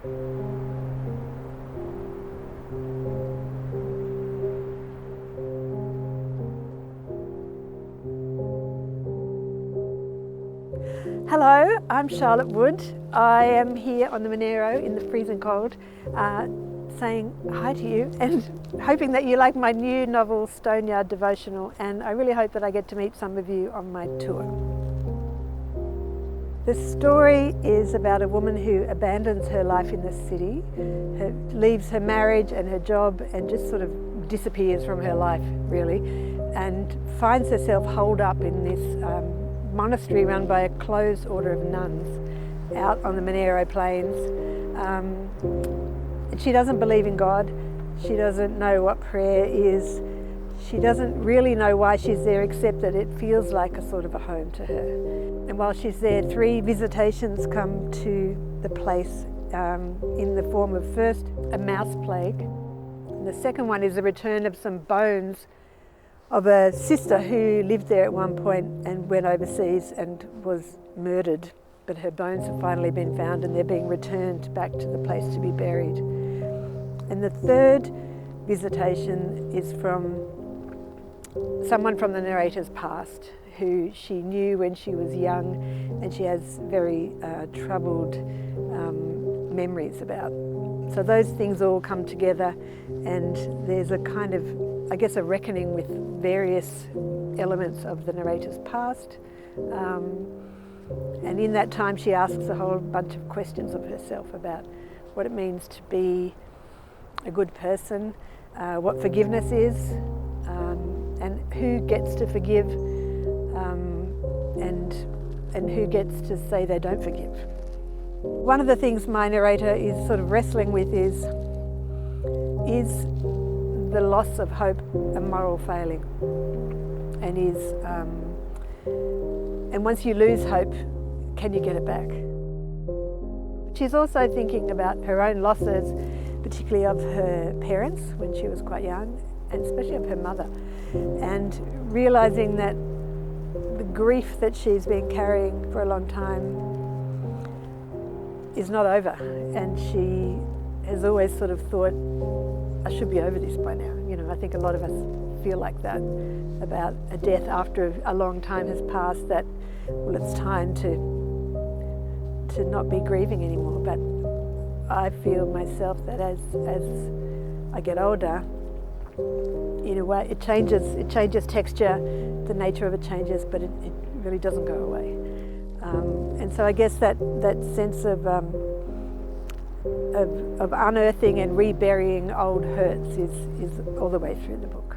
Hello, I'm Charlotte Wood. I am here on the Monero in the freezing cold, saying hi to you and hoping that you like my new novel, Yard Devotional, and I really hope that I get to meet some of you on my tour. The story is about a woman who abandons her life in the city, leaves her marriage and her job and just sort of disappears from her life, really, and finds herself holed up in this monastery run by a closed order of nuns out on the Monero Plains. And she doesn't believe in God. She doesn't know what prayer is. She doesn't really know why she's there, except that it feels like a sort of a home to her. And while she's there, 3 visitations come to the place in the form of, first, a mouse plague. And the second one is the return of some bones of a sister who lived there at one point and went overseas and was murdered, but her bones have finally been found and they're being returned back to the place to be buried. And the third visitation is from someone from the narrator's past who she knew when she was young, and she has very troubled memories about. So those things all come together, and there's a kind of, I guess, a reckoning with various elements of the narrator's past. And in that time she asks a whole bunch of questions of herself about what it means to be a good person, what forgiveness is, and who gets to forgive, and who gets to say they don't forgive. One of the things my narrator is sort of wrestling with is the loss of hope a moral failing, and once you lose hope, can you get it back? She's also thinking about her own losses, particularly of her parents when she was quite young, and especially of her mother, and realising that the grief that she's been carrying for a long time is not over, and she has always sort of thought, I should be over this by now. You know, I think a lot of us feel like that about a death after a long time has passed, that, well, it's time to not be grieving anymore. But I feel myself that as I get older, in a way, it changes texture, the nature of it changes, but it really doesn't go away. And so I guess that sense of unearthing and reburying old hurts is all the way through the book.